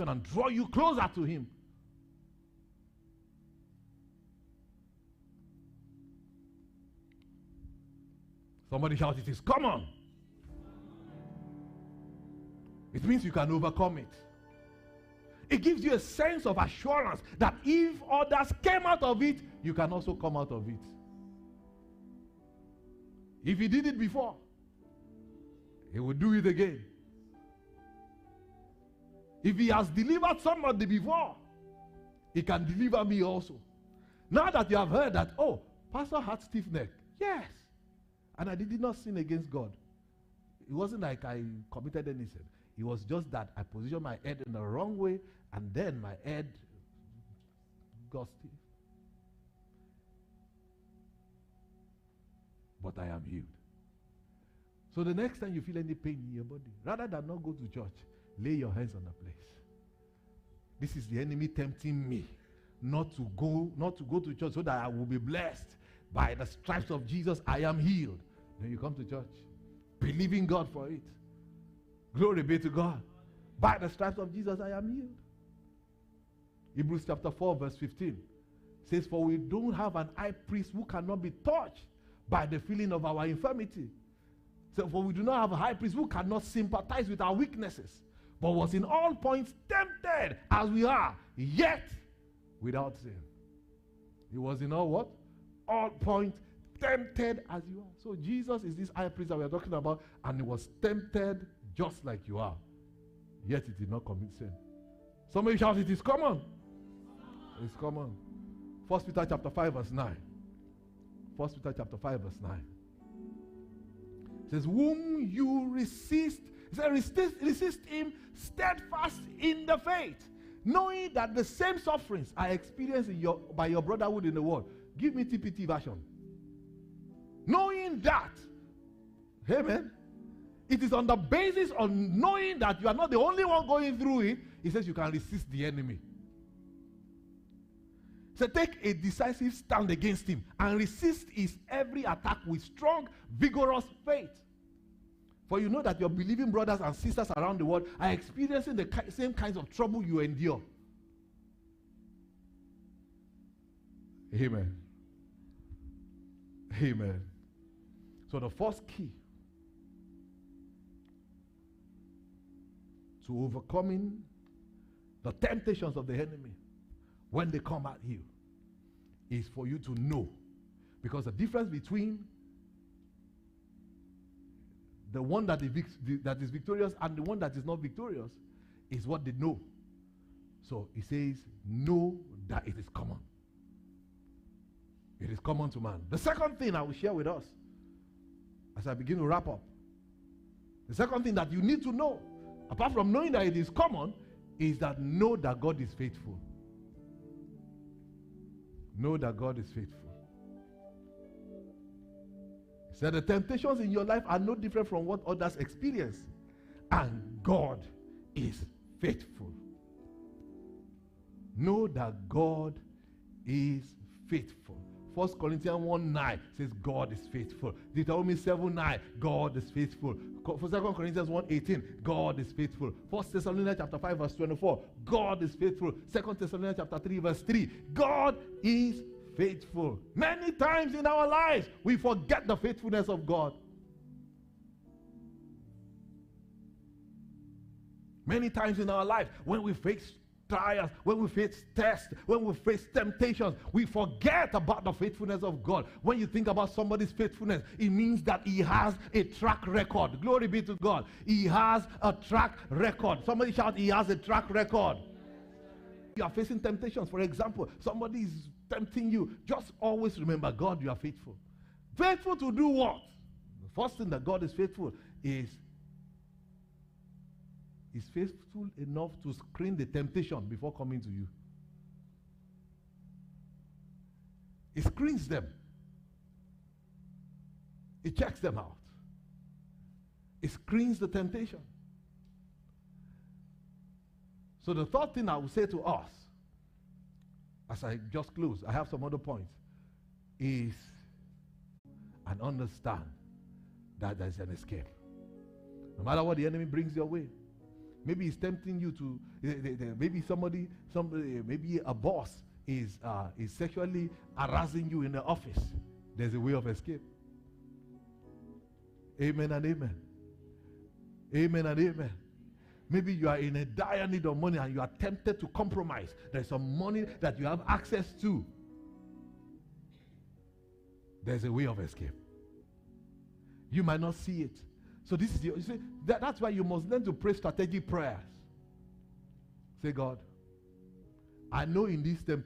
attraction and draw you closer to him. Somebody shout, it is common. It means you can overcome it. It gives you a sense of assurance that if others came out of it, you can also come out of it. If he did it before, he will do it again. If he has delivered somebody before, he can deliver me also. Now that you have heard that, oh, Pastor had stiff neck. Yes. And I did not sin against God. It wasn't like I committed any sin. It was just that I positioned my head in the wrong way, and then my head got stiff. But I am healed. So the next time you feel any pain in your body, rather than not go to church, lay your hands on the place. This is the enemy tempting me not to go to church so that I will be blessed. By the stripes of Jesus, I am healed. Then you come to church, believing God for it. Glory be to God. By the stripes of Jesus, I am healed. Hebrews chapter 4, verse 15 says, for we don't have an high priest who cannot be touched by the feeling of our infirmity. So, for we do not have a high priest who cannot sympathize with our weaknesses, but was in all points tempted as we are, yet without sin. He was in all what? All points tempted as you are. So Jesus is this high priest that we are talking about, and he was tempted just like you are, yet he did not commit sin. Somebody shout, it is common. It's common. 1 Peter chapter 5 verse 9. 1 Peter chapter 5 verse 9. It says, whom you resist, it says, resist him steadfast in the faith, knowing that the same sufferings are experienced by your brotherhood in the world. Give me TPT version. Knowing that, amen, it is on the basis of knowing that you are not the only one going through it. He says you can resist the enemy. So take a decisive stand against him and resist his every attack with strong, vigorous faith. For you know that your believing brothers and sisters around the world are experiencing the same kinds of trouble you endure. Amen. Amen. So the first key to overcoming the temptations of the enemy when they come at you is for you to know. Because the difference between the one that is victorious and the one that is not victorious is what they know. So he says, know that it is common. It is common to man. The second thing I will share with us as I begin to wrap up, the second thing that you need to know, apart from knowing that it is common, is that know that God is faithful. Know that God is faithful. He said the temptations in your life are no different from what others experience, and God is faithful. Know that God is faithful. 1 Corinthians 1:9 says God is faithful. Deuteronomy 7:9, God is faithful. 2 Corinthians 1:18, God is faithful. 1 Thessalonians chapter 5 verse 24, God is faithful. 2 Thessalonians chapter 3 verse 3, God is faithful. Many times in our lives, we forget the faithfulness of God. Many times in our life, when we face trials, when we face tests, when we face temptations, we forget about the faithfulness of God. When you think about somebody's faithfulness, it means that he has a track record. Glory be to God. He has a track record. Somebody shout, he has a track record. You are facing temptations. For example, somebody is tempting you. Just always remember, God, you are faithful. Faithful to do what? The first thing that God is faithful is faithful enough to screen the temptation before coming to you. He screens them. He checks them out. He screens the temptation. So the third thing I will say to us, as I just close, I have some other points, is and understand that there is an escape. No matter what the enemy brings your way, Maybe it's tempting you to, maybe somebody, maybe a boss is sexually harassing you in the office. There's a way of escape. Amen and amen. Amen and amen. Maybe you are in a dire need of money and you are tempted to compromise. There's some money that you have access to. There's a way of escape. You might not see it. So this is you see, that's why you must learn to pray strategic prayers. Say, God, I know in this temptation